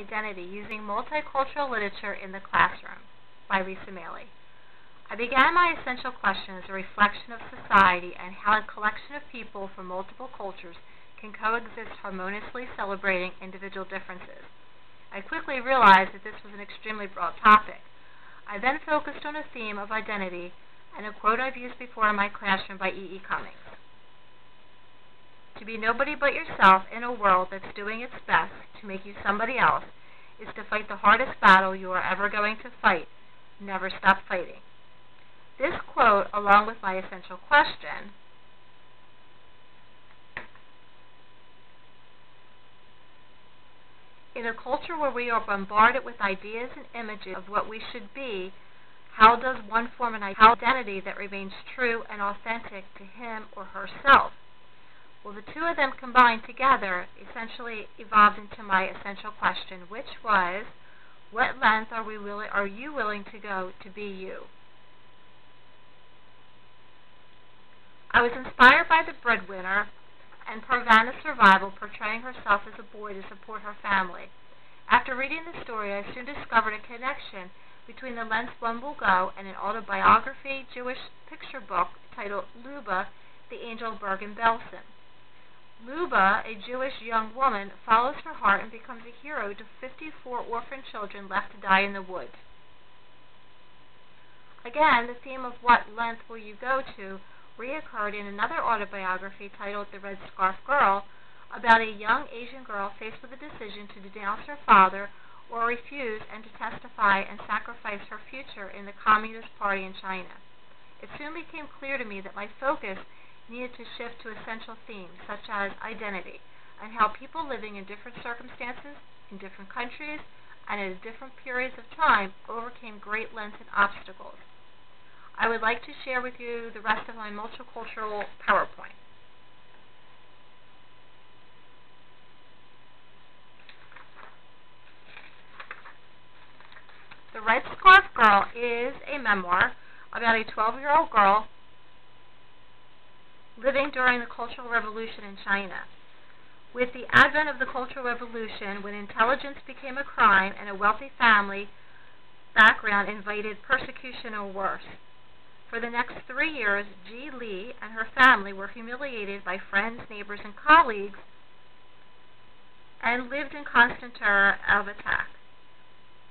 Identity Using Multicultural Literature in the Classroom by Mailley. I began my essential question as a reflection of society and how a collection of people from multiple cultures can coexist harmoniously, celebrating individual differences. I quickly realized that this was an extremely broad topic. I then focused on a theme of identity and a quote I've used before in my classroom by E. Cummings. To be nobody but yourself in a world that's doing its best to make you somebody else is to fight the hardest battle you are ever going to fight. Never stop fighting. This quote, along with my essential question, in a culture where we are bombarded with ideas and images of what we should be, how does one form an identity that remains true and authentic to him or herself? Well, the two of them combined together essentially evolved into my essential question, which was, what length are you willing to go to be you? I was inspired by The Breadwinner and Parvana's survival, portraying herself as a boy to support her family. After reading the story, I soon discovered a connection between the length one will go and an autobiography Jewish picture book titled Luba, the Angel of Bergen-Belsen. Luba, a Jewish young woman, follows her heart and becomes a hero to 54 orphan children left to die in the woods. Again, the theme of what length will you go to reoccurred in another autobiography titled The Red Scarf Girl, about a young Asian girl faced with a decision to denounce her father or refuse and to testify and sacrifice her future in the Communist Party in China. It soon became clear to me that my focus needed to shift to essential themes such as identity and how people living in different circumstances, in different countries, and at different periods of time overcame great lengths and obstacles. I would like to share with you the rest of my multicultural PowerPoint. The Red Scarf Girl is a memoir about a 12-year-old girl living during the Cultural Revolution in China. With the advent of the Cultural Revolution, when intelligence became a crime and a wealthy family background invited persecution or worse. For the next 3 years, Ji Li and her family were humiliated by friends, neighbors, and colleagues and lived in constant terror of attack.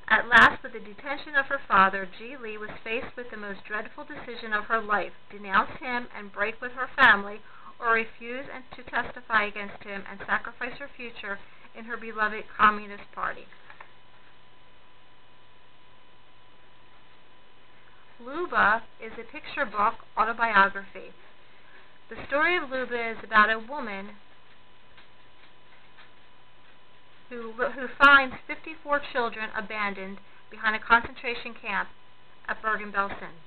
At last, with the detention of her father, Ji Li was faced with the most dreadful decision of her life: denounce him and break with her family, or refuse and to testify against him and sacrifice her future in her beloved Communist Party. Luba is a picture book autobiography. The story of Luba is about a woman who finds 54 children abandoned behind a concentration camp at Bergen-Belsen.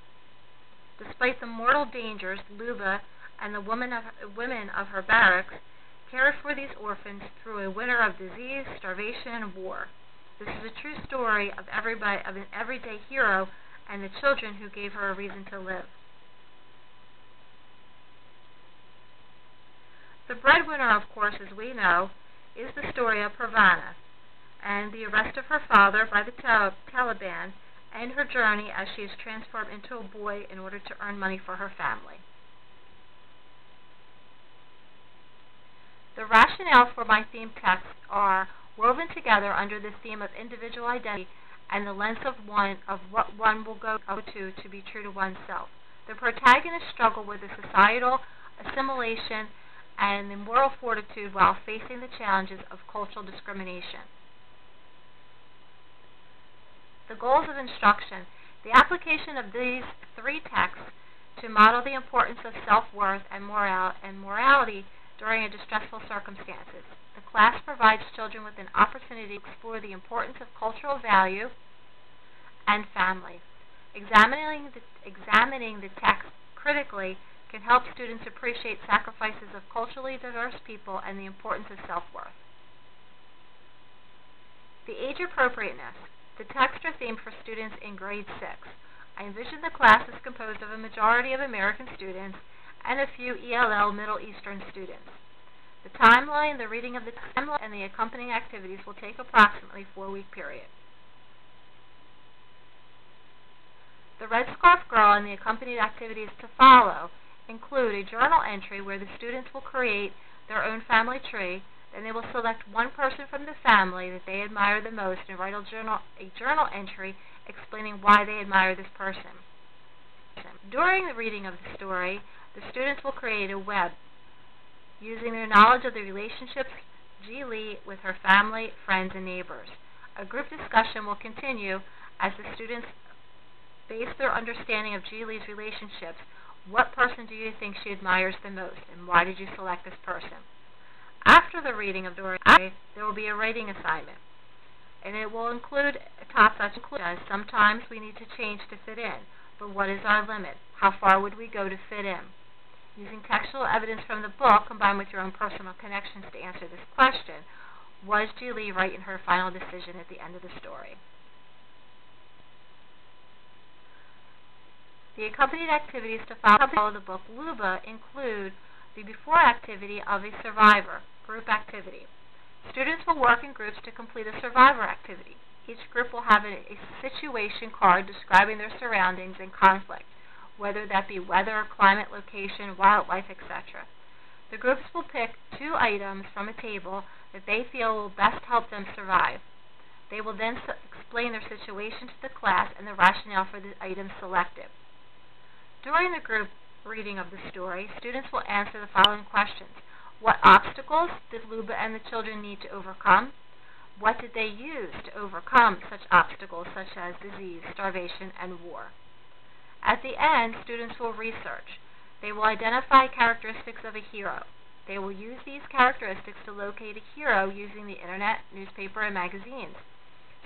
Despite the mortal dangers, Luba and the women of her barracks cared for these orphans through a winter of disease, starvation, and war. This is a true story of an everyday hero and the children who gave her a reason to live. The Breadwinner, of course, as we know, is the story of Parvana and the arrest of her father by the Taliban and her journey as she is transformed into a boy in order to earn money for her family. The rationale for my theme texts are woven together under the theme of individual identity and the length of what one will go to be true to oneself. The protagonists struggle with the societal assimilation and the moral fortitude while facing the challenges of cultural discrimination. The goals of instruction. The application of these 3 texts to model the importance of self-worth and morality during distressful circumstances. The class provides children with an opportunity to explore the importance of cultural value and family. Examining the text critically can help students appreciate sacrifices of culturally diverse people and the importance of self-worth. The age appropriateness. The texts are themed for students in grade 6. I envision the class is composed of a majority of American students and a few ELL Middle Eastern students. The timeline, the reading of the timeline, and the accompanying activities will take approximately a 4-week period. The Red Scarf Girl and the accompanied activities to follow include a journal entry where the students will create their own family tree. Then they will select one person from the family that they admire the most and write a journal entry explaining why they admire this person. During the reading of the story, the students will create a web using their knowledge of the relationships G. Lee with her family, friends, and neighbors. A group discussion will continue as the students base their understanding of G. Lee's relationships. What person do you think she admires the most, and why did you select this person? After the reading of the story, there will be a writing assignment, and it will include topics such as sometimes we need to change to fit in, but what is our limit? How far would we go to fit in? Using textual evidence from the book combined with your own personal connections to answer this question, was G. Lee right in her final decision at the end of the story? The accompanied activities to follow the book Luba include the before activity of a survivor, group activity. Students will work in groups to complete a survivor activity. Each group will have a situation card describing their surroundings and conflict, whether that be weather, climate, location, wildlife, etc. The groups will pick 2 items from a table that they feel will best help them survive. They will then explain their situation to the class and the rationale for the items selected. During the group reading of the story, students will answer the following questions. What obstacles did Luba and the children need to overcome? What did they use to overcome such obstacles such as disease, starvation, and war? At the end, students will research. They will identify characteristics of a hero. They will use these characteristics to locate a hero using the internet, newspaper, and magazines.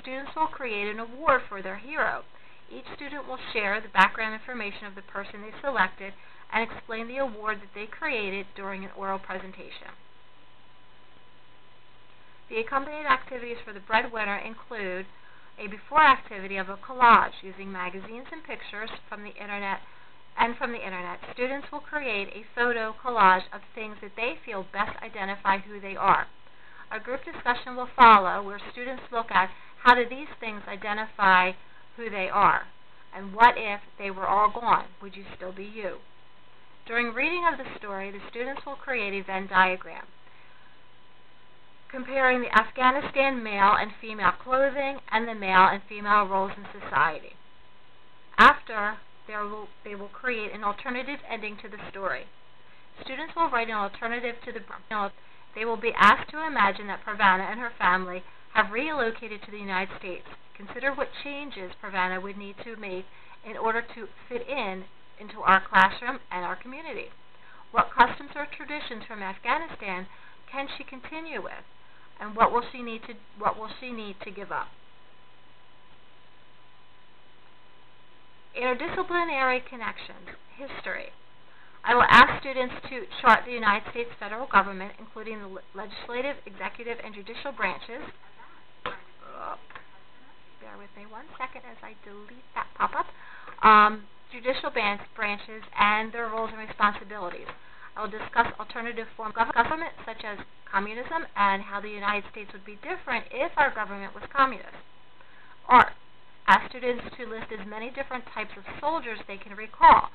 Students will create an award for their hero. Each student will share the background information of the person they selected and explain the award that they created during an oral presentation. The accompanied activities for the breadwinner include a before activity of a collage using magazines and pictures from the internet. Students will create a photo collage of things that they feel best identify who they are. A group discussion will follow where students look at how do these things identify who they are, and what if they were all gone? Would you still be you? During reading of the story, the students will create a Venn diagram comparing the Afghanistan male and female clothing and the male and female roles in society. After, they will create an alternative ending to the story. Students will write an alternative to the They will be asked to imagine that Pravana and her family have relocated to the United States. Consider what changes Pravana would need to make in order to fit into our classroom and our community. What customs or traditions from Afghanistan can she continue with, and what will she need to give up? Interdisciplinary connections, history. I will ask students to chart the United States federal government, including the legislative, executive, and judicial branches. Bear with me one second as I delete that pop-up. Judicial branches and their roles and responsibilities. I will discuss alternative forms of government, such as communism, and how the United States would be different if our government was communist. Art. Ask students to list as many different types of soldiers they can recall,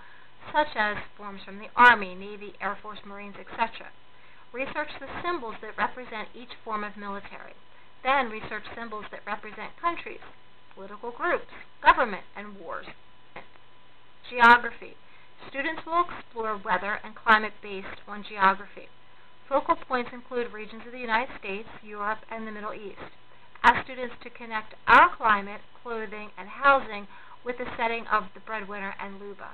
such as forms from the Army, Navy, Air Force, Marines, etc. Research the symbols that represent each form of military. Then research symbols that represent countries, political groups, government, and wars. Geography. Students will explore weather and climate based on geography. Focal points include regions of the United States, Europe, and the Middle East. Ask students to connect our climate, clothing, and housing with the setting of the breadwinner and Luba.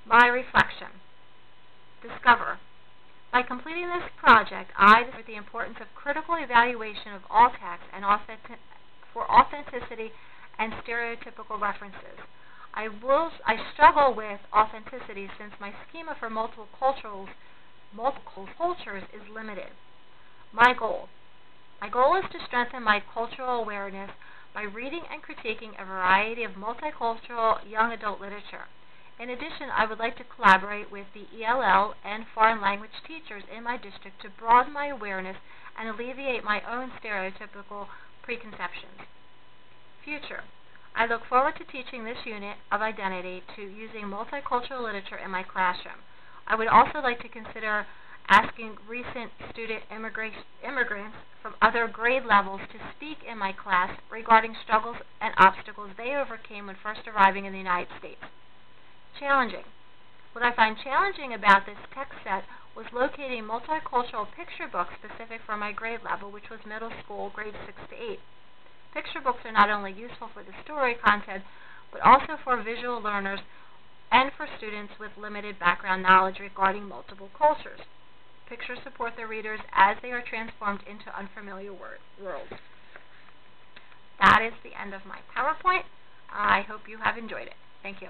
My reflection. Discover. By completing this project, I discovered the importance of critical evaluation of all text and for authenticity and stereotypical references. I struggle with authenticity since my schema for multiple cultures is limited. My goal is to strengthen my cultural awareness by reading and critiquing a variety of multicultural young adult literature. In addition, I would like to collaborate with the ELL and foreign language teachers in my district to broaden my awareness and alleviate my own stereotypical preconceptions. Future. I look forward to teaching this unit of identity to using multicultural literature in my classroom. I would also like to consider asking recent student immigrants from other grade levels to speak in my class regarding struggles and obstacles they overcame when first arriving in the United States. Challenging. What I find challenging about this text set was locating multicultural picture books specific for my grade level, which was middle school, grades 6 to 8. Picture books are not only useful for the story content, but also for visual learners and for students with limited background knowledge regarding multiple cultures. Pictures support the readers as they are transformed into unfamiliar worlds. That is the end of my PowerPoint. I hope you have enjoyed it. Thank you.